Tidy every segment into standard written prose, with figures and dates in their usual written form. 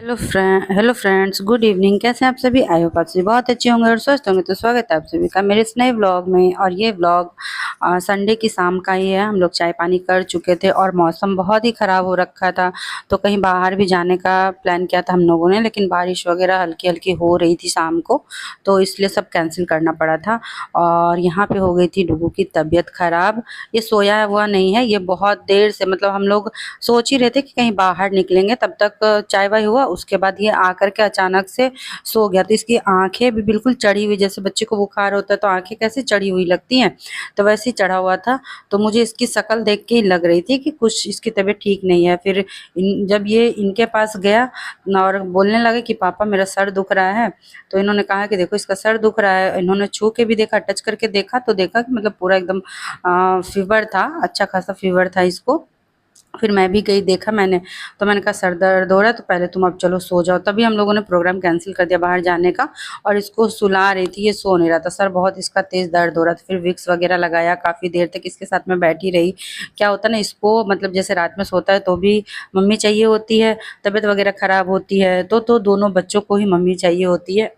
Hello friends, good evening. कैसे हैं आप सभी? आई होप आप सभी बहुत अच्छे होंगे और स्वस्थ होंगे। तो स्वागत है आप सभी का मेरे इस नए व्लॉग में। और ये व्लॉग संडे की शाम का ही है। हम लोग चाय पानी कर चुके थे और मौसम बहुत ही ख़राब हो रखा था, तो कहीं बाहर भी जाने का प्लान किया था हम लोगों ने, लेकिन बारिश वगैरह हल्की हल्की हो रही थी शाम को, तो इसलिए सब कैंसिल करना पड़ा था। और यहाँ पे हो गई थी डुगू की तबीयत ख़राब। ये सोया हुआ नहीं है, ये बहुत देर से, मतलब हम लोग सोच ही रहे थे कि कहीं बाहर निकलेंगे, तब तक चाय वाय हुआ। उसके बाद ये आकर के अचानक से सो गया, तो इसकी आंखें भी बिल्कुल चढ़ी हुई, जैसे बच्चे को बुखार होता है तो आंखें कैसे चढ़ी हुई लगती हैं, तो वैसे ही चढ़ा हुआ था। तो मुझे इसकी शक्ल देख के ही लग रही थी कि कुछ इसकी तबीयत ठीक नहीं है। फिर जब ये इनके पास गया और बोलने लगे कि पापा मेरा सर दुख रहा है, तो इन्होंने कहा कि देखो इसका सर दुख रहा है। इन्होंने छू के भी देखा, टच करके देखा, तो देखा कि मतलब पूरा एकदम फीवर था, अच्छा खासा फीवर था इसको। फिर मैं भी गई, देखा मैंने, तो मैंने कहा सर दर्द हो रहा है तो पहले तुम अब चलो सो जाओ। तभी हम लोगों ने प्रोग्राम कैंसिल कर दिया बाहर जाने का, और इसको सुला रही थी, ये सो नहीं रहा था। सर बहुत इसका तेज़ दर्द हो रहा था। फिर विक्स वगैरह लगाया, काफ़ी देर तक इसके साथ में बैठी रही। क्या होता है ना, इसको मतलब जैसे रात में सोता है तो भी मम्मी चाहिए होती है, तबीयत वगैरह ख़राब होती है तो दोनों बच्चों को ही मम्मी चाहिए होती है।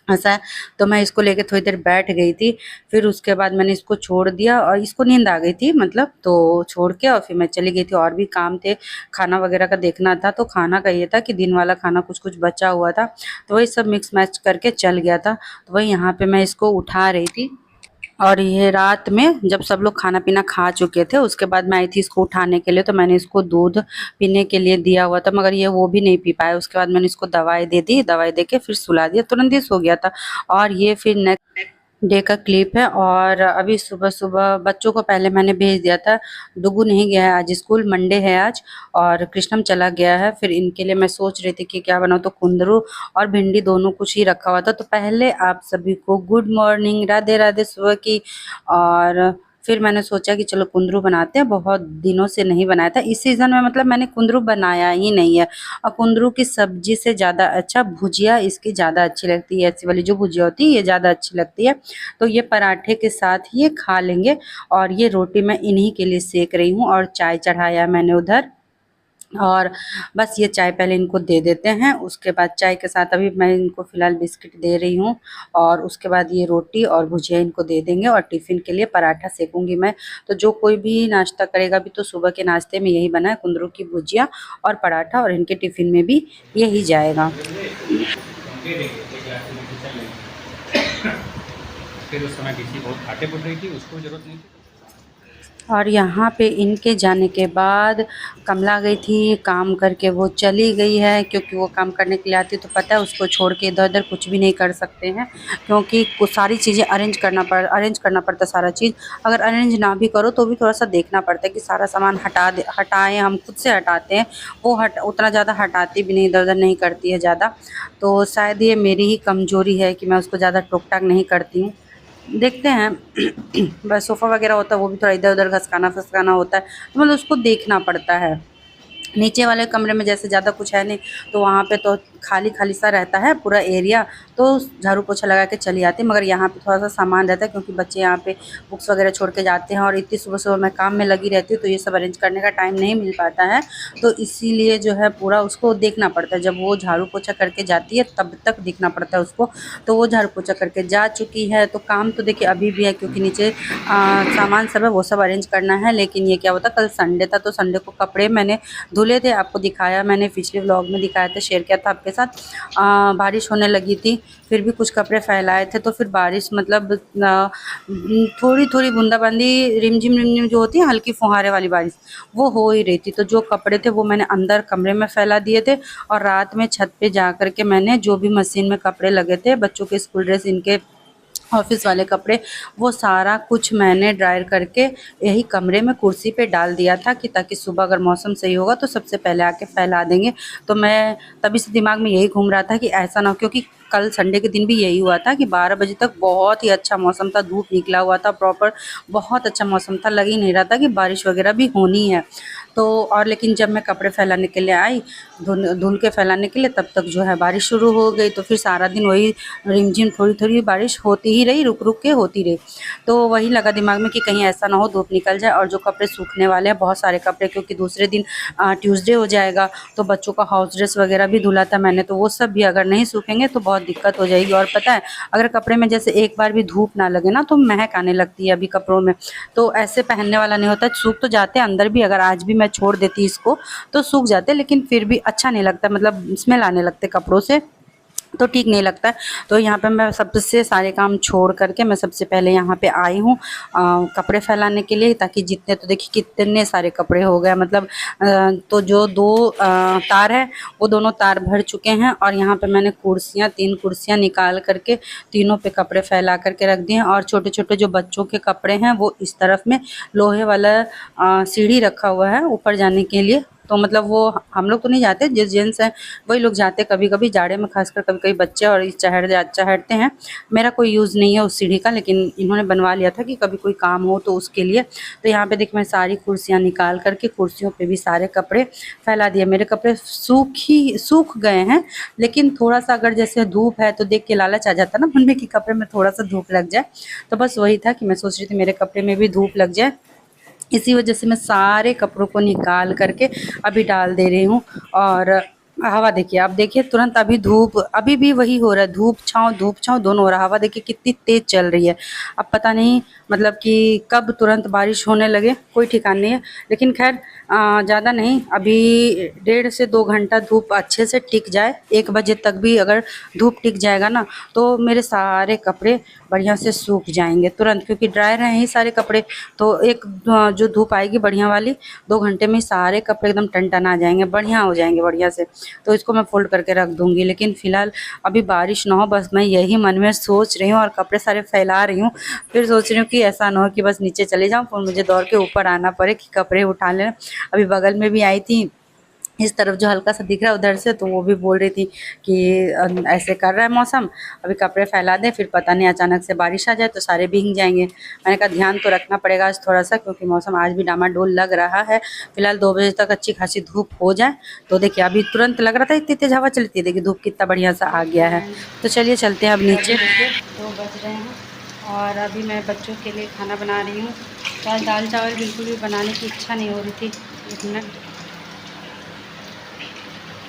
ऐसा है। तो मैं इसको लेके थोड़ी देर बैठ गई थी। फिर उसके बाद मैंने इसको छोड़ दिया और इसको नींद आ गई थी, मतलब तो छोड़ के और फिर मैं चली गई थी। और भी काम थे, खाना वगैरह का देखना था। तो खाना का ये था कि दिन वाला खाना कुछ कुछ बचा हुआ था, तो वही सब मिक्स मैच करके चल गया था। तो वही यहाँ पे मैं इसको उठा रही थी। और ये रात में जब सब लोग खाना पीना खा चुके थे, उसके बाद मैं आई थी इसको उठाने के लिए, तो मैंने इसको दूध पीने के लिए दिया हुआ था, मगर ये वो भी नहीं पी पाया। उसके बाद मैंने इसको दवाई दे दी, दवाई दे के फिर सुला दिया, तुरंत ही सो गया था। और ये फिर नेक्स्ट डे का क्लिप है। और अभी सुबह सुबह बच्चों को पहले मैंने भेज दिया था। डुगू नहीं गया है आज स्कूल, मंडे है आज, और कृष्णम चला गया है। फिर इनके लिए मैं सोच रही थी कि क्या बनाऊँ, तो कुंदरू और भिंडी दोनों कुछ ही रखा हुआ था। तो पहले आप सभी को गुड मॉर्निंग, राधे राधे सुबह की। और फिर मैंने सोचा कि चलो कुंदरू बनाते हैं, बहुत दिनों से नहीं बनाया था इस सीज़न में, मतलब मैंने कुंदरू बनाया ही नहीं है। और कुंदरू की सब्जी से ज़्यादा अच्छा भुजिया इसकी ज़्यादा अच्छी लगती है, ऐसी वाली जो भुजिया होती है ये ज़्यादा अच्छी लगती है। तो ये पराठे के साथ ये खा लेंगे। और ये रोटी मैं इन्हीं के लिए सेक रही हूँ, और चाय चढ़ाया मैंने उधर। और बस ये चाय पहले इनको दे देते हैं, उसके बाद चाय के साथ अभी मैं इनको फ़िलहाल बिस्किट दे रही हूँ। और उसके बाद ये रोटी और भुजिया इनको दे देंगे, और टिफ़िन के लिए पराठा सेकूँगी मैं। तो जो कोई भी नाश्ता करेगा भी, तो सुबह के नाश्ते में यही बना है, कुंदरू की भुजिया और पराठा, और इनके टिफ़िन में भी यही जाएगा। फिर उस समय डीसी बहुत घाटे पड़ रही थी, उसको ज़रूरत नहीं थी। और यहाँ पे इनके जाने के बाद कमला गई थी काम करके, वो चली गई है, क्योंकि वो काम करने के लिए आती है तो पता है उसको छोड़ के इधर उधर कुछ भी नहीं कर सकते हैं, क्योंकि कुछ सारी चीज़ें अरेंज करना पड़ता है सारा चीज़। अगर अरेंज ना भी करो तो भी थोड़ा सा देखना पड़ता है कि सारा सामान हटाएं, हम खुद से हटाते हैं, वो उतना ज़्यादा हटाती भी नहीं, इधर उधर नहीं करती है ज़्यादा। तो शायद ये मेरी ही कमज़ोरी है कि मैं उसको ज़्यादा टोक टाक नहीं करती हूँ। देखते हैं। बस सोफ़ा वगैरह होता है वो भी थोड़ा इधर-उधर घसकाना होता है, तो मतलब उसको देखना पड़ता है। नीचे वाले कमरे में जैसे ज़्यादा कुछ है नहीं, तो वहाँ पे तो खाली-खाली सा रहता है पूरा एरिया, तो झाड़ू पोछा लगा के चली आती। मगर यहाँ पे थोड़ा-सा सामान रहता है, क्योंकि बच्चे यहाँ पे बुक्स वगैरह छोड़ के जाते हैं, और इतनी सुबह-सुबह मैं काम में लगी रहती हूँ, तो ये सब अरेंज करने का टाइम नहीं मिल पाता है। तो इसीलिए जो है पूरा उसको देखना पड़ता है। जब वो झाड़ू पोछा करके जाती है तब तक देखना पड़ता है उसको। तो वो झाड़ू पोछा करके जा चुकी है, तो काम तो देखिए अभी भी है, क्योंकि नीचे सामान सब है वो सब अरेंज करना है। लेकिन ये क्या होता, कल संडे था, तो संडे को कपड़े मैंने धुले थे, आपको दिखाया मैंने, पिछले व्लॉग में दिखाया था, शेयर किया था आपके साथ। बारिश होने लगी थी, फिर भी कुछ कपड़े फैलाए थे, तो फिर बारिश मतलब थोड़ी थोड़ी बूंदाबांदी, रिमझिम रिमझिम जो होती है हल्की फुहारे वाली बारिश, वो हो ही रही थी। तो जो कपड़े थे वो मैंने अंदर कमरे में फैला दिए थे, और रात में छत पे जा कर के मैंने जो भी मशीन में कपड़े लगे थे, बच्चों के स्कूल ड्रेस, इनके ऑफिस वाले कपड़े, वो सारा कुछ मैंने ड्रायर करके यही कमरे में कुर्सी पे डाल दिया था, कि ताकि सुबह अगर मौसम सही होगा तो सबसे पहले आके फैला देंगे। तो मैं तभी से दिमाग में यही घूम रहा था कि ऐसा ना हो, क्योंकि कल संडे के दिन भी यही हुआ था कि 12 बजे तक बहुत ही अच्छा मौसम था, धूप निकला हुआ था प्रॉपर, बहुत अच्छा मौसम था, लग ही नहीं रहा था कि बारिश वगैरह भी होनी है। तो और लेकिन जब मैं कपड़े फैलाने के लिए आई, धुल के फैलाने के लिए, तब तक जो है बारिश शुरू हो गई। तो फिर सारा दिन वही रिमझिम थोड़ी थोड़ी बारिश होती ही रही, रुक रुक के होती रही। तो वही लगा दिमाग में कि कहीं ऐसा ना हो धूप निकल जाए और जो कपड़े सूखने वाले हैं, बहुत सारे कपड़े, क्योंकि दूसरे दिन ट्यूसडे हो जाएगा, तो बच्चों का हाउस ड्रेस वगैरह भी धुला था मैंने, तो वो सब भी अगर नहीं सूखेंगे तो बहुत दिक्कत हो जाएगी। और पता है, अगर कपड़े में जैसे एक बार भी धूप ना लगे ना, तो महक आने लगती है अभी कपड़ों में, तो ऐसे पहनने वाला नहीं होता। सूख तो जाते हैं अंदर भी, अगर आज भी मैं छोड़ देती इसको तो सूख जाते, लेकिन फिर भी अच्छा नहीं लगता, मतलब स्मेल आने लगते कपड़ों से, तो ठीक नहीं लगता है। तो यहाँ पे मैं सबसे सारे काम छोड़ करके मैं सबसे पहले यहाँ पे आई हूँ कपड़े फैलाने के लिए, ताकि जितने, तो देखिए कितने सारे कपड़े हो गए, मतलब तो जो दो तार है वो दोनों तार भर चुके हैं। और यहाँ पे मैंने कुर्सियाँ, 3 कुर्सियाँ निकाल करके तीनों पे कपड़े फैला करके रख दिए हैं। और छोटे छोटे जो बच्चों के कपड़े हैं वो इस तरफ में लोहे वाला सीढ़ी रखा हुआ है ऊपर जाने के लिए। तो मतलब वो हम लोग तो नहीं जाते, जिस जेंट्स हैं वही लोग जाते कभी कभी जाड़े में, खासकर कभी कभी बच्चे और चढ़ते हैं। मेरा कोई यूज़ नहीं है उस सीढ़ी का, लेकिन इन्होंने बनवा लिया था कि कभी कोई काम हो तो उसके लिए। तो यहाँ पे देखिए मैं सारी कुर्सियाँ निकाल करके कुर्सियों पे भी सारे कपड़े फैला दिए। मेरे कपड़े सूख गए हैं, लेकिन थोड़ा सा अगर जैसे धूप है तो देख के लालच आ जाता ना मन में कि कपड़े में थोड़ा सा धूप लग जाए। तो बस वही था कि मैं सोच रही थी मेरे कपड़े में भी धूप लग जाए, इसी वजह से मैं सारे कपड़ों को निकाल करके अभी डाल दे रही हूँ। और हवा देखिए, आप देखिए तुरंत अभी धूप, अभी भी वही हो रहा है, धूप छाँव दोनों हो रहा है। हवा देखिए कितनी तेज़ चल रही है। अब पता नहीं मतलब कि कब तुरंत बारिश होने लगे, कोई ठिकाना नहीं है। लेकिन खैर ज़्यादा नहीं, अभी 1.5 से 2 घंटा धूप अच्छे से टिक जाए, 1 बजे तक भी अगर धूप टिक जाएगा ना, तो मेरे सारे कपड़े बढ़िया से सूख जाएंगे तुरंत, क्योंकि ड्रायर हैं ही सारे कपड़े। तो एक जो धूप आएगी बढ़िया वाली, 2 घंटे में सारे कपड़े एकदम टन आ जाएंगे, बढ़िया हो जाएंगे बढ़िया से। तो इसको मैं फोल्ड करके रख दूँगी। लेकिन फ़िलहाल अभी बारिश ना हो, बस मैं यही मन में सोच रही हूँ और कपड़े सारे फैला रही हूँ। फिर सोच रही हूँ कि ऐसा ना हो कि बस नीचे चले जाऊँ, फिर मुझे दौड़ के ऊपर आना पड़े कि कपड़े उठा लें। अभी बगल में भी आई थी, इस तरफ जो हल्का सा दिख रहा है उधर से, तो वो भी बोल रही थी कि ऐसे कर रहा है मौसम, अभी कपड़े फैला दें, फिर पता नहीं अचानक से बारिश आ जाए तो सारे भीग जाएंगे। मैंने कहा ध्यान तो रखना पड़ेगा आज थोड़ा सा, क्योंकि मौसम आज भी डामाडोल लग रहा है। फिलहाल 2 बजे तक अच्छी खासी धूप हो जाए। तो देखिए अभी तुरंत लग रहा था इतनी तेज़ हवा चलती है, देखिए धूप कितना बढ़िया सा आ गया है। तो चलिए चलते हैं अब नीचे। 2 बज रहे हैं और अभी मैं बच्चों के लिए खाना बना रही हूँ। तो आज दाल चावल बिल्कुल भी बनाने की इच्छा नहीं हो रही थी। 1 मिनट,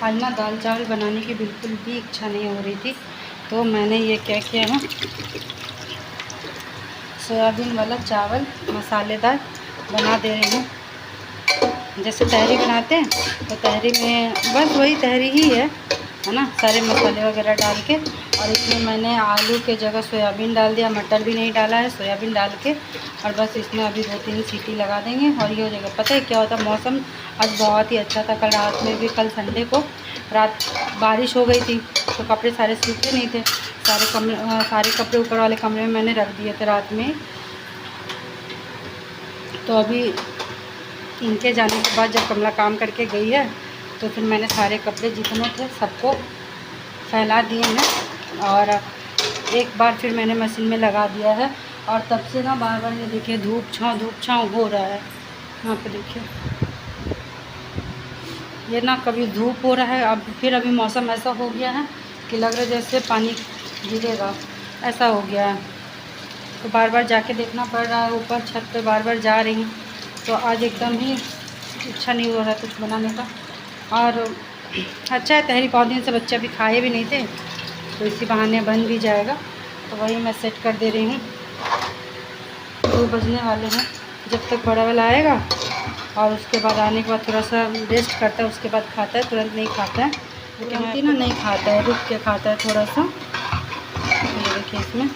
आज ना दाल चावल बनाने की बिल्कुल भी इच्छा नहीं हो रही थी। तो मैंने ये क्या किया है, सोयाबीन वाला चावल मसालेदार बना दे रही हूँ। जैसे तहरी बनाते हैं तो तहरी में बस वही तहरी ही है ना, सारे मसाले वगैरह डाल के। और इसमें मैंने आलू के जगह सोयाबीन डाल दिया, मटर भी नहीं डाला है, सोयाबीन डाल के। और बस इसमें अभी 2-3 सीटी लगा देंगे और ये हो जाएगा। पता है क्या होता, मौसम आज बहुत ही अच्छा था। कल रात में भी, कल संडे को रात बारिश हो गई थी, तो कपड़े सारे सूखे नहीं थे। सारे कपड़े ऊपर वाले कमरे में मैंने रख दिए थे रात में। तो अभी इनके जाने के बाद जब कमला काम करके गई है, तो फिर मैंने सारे कपड़े जितने थे सबको फैला दिए हैं और एक बार फिर मैंने मशीन में लगा दिया है। और तब से ना बार बार ये देखिए धूप छाँव हो रहा है। यहाँ पे देखिए ये ना कभी धूप हो रहा है, अब फिर अभी मौसम ऐसा हो गया है कि लग रहा है जैसे पानी गिरेगा, ऐसा हो गया है। तो बार बार जाके देखना पड़ रहा है, ऊपर छत पे बार बार जा रही हूँ। तो आज एकदम ही इच्छा नहीं हो रहा कुछ बनाने का। और अच्छा है, तहरी बहुत दिन से बच्चे अभी खाए भी नहीं थे, तो इसी बहाने बन भी जाएगा। तो वही मैं सेट कर दे रही हूँ। 2 बजने वाले हैं, जब तक बड़ा वाला आएगा और उसके बाद आने के बाद थोड़ा सा रेस्ट करता है, उसके बाद खाता है, तुरंत नहीं खाता है। लेकिन ना नहीं खाता है, रुक के खाता है थोड़ा सा। ये देखिए इसमें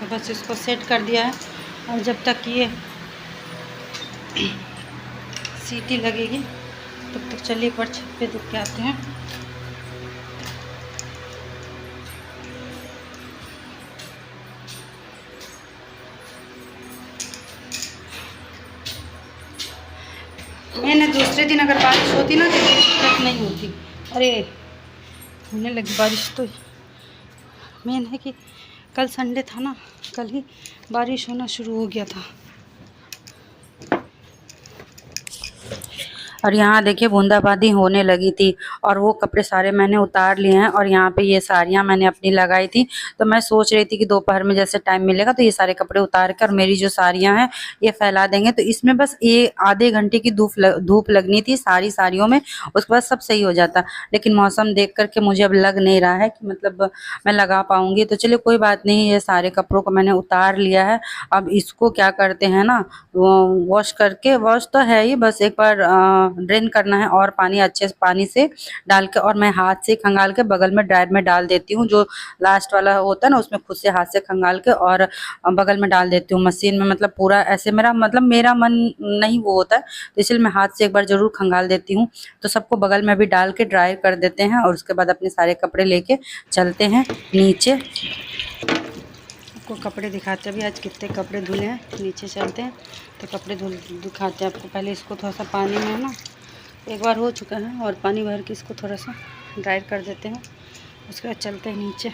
तो बस इसको सेट कर दिया है। और जब तक ये सीटी लगेगी तब तक चलिए पर छत पे दुख के आते हैं। मैंने दूसरे दिन अगर बारिश होती ना तो ये दिक्कत नहीं होती। अरे होने लगी बारिश तो मेन है कि कल संडे था ना, कल ही बारिश होना शुरू हो गया था। और यहाँ देखिए बूंदाबांदी होने लगी थी और वो कपड़े सारे मैंने उतार लिए हैं और यहाँ पे ये साड़ियाँ मैंने अपनी लगाई थी। तो मैं सोच रही थी कि दोपहर में जैसे टाइम मिलेगा तो ये सारे कपड़े उतार कर मेरी जो साड़ियाँ हैं ये फैला देंगे। तो इसमें बस ये आधे घंटे की धूप लगनी थी सारी साड़ियों में, उसके बाद सब सही हो जाता। लेकिन मौसम देख करके मुझे अब लग नहीं रहा है कि मतलब मैं लगा पाऊँगी। तो चलिए कोई बात नहीं, ये सारे कपड़ों को मैंने उतार लिया है। अब इसको क्या करते हैं ना, वॉश करके, वॉश तो है ही, बस एक बार ड्रेन करना है और पानी अच्छे से पानी से डाल के, और मैं हाथ से खंगाल के बगल में ड्रायर में डाल देती हूँ। जो लास्ट वाला होता है ना उसमें खुद से हाथ से खंगाल के और बगल में डाल देती हूँ मशीन में। मतलब पूरा ऐसे मेरा मन नहीं वो होता है, तो इसलिए मैं हाथ से एक बार ज़रूर खंगाल देती हूँ। तो सबको बगल में भी डाल के ड्राई कर देते हैं और उसके बाद अपने सारे कपड़े लेके चलते हैं नीचे। आपको कपड़े दिखाते हैं भी आज कितने कपड़े धुले हैं। नीचे चलते हैं तो कपड़े दिखाते हैं आपको। पहले इसको थोड़ा सा पानी में ना, एक बार हो चुका है, और पानी भर के इसको थोड़ा सा ड्राई कर देते हैं। उसके बाद चलते हैं नीचे।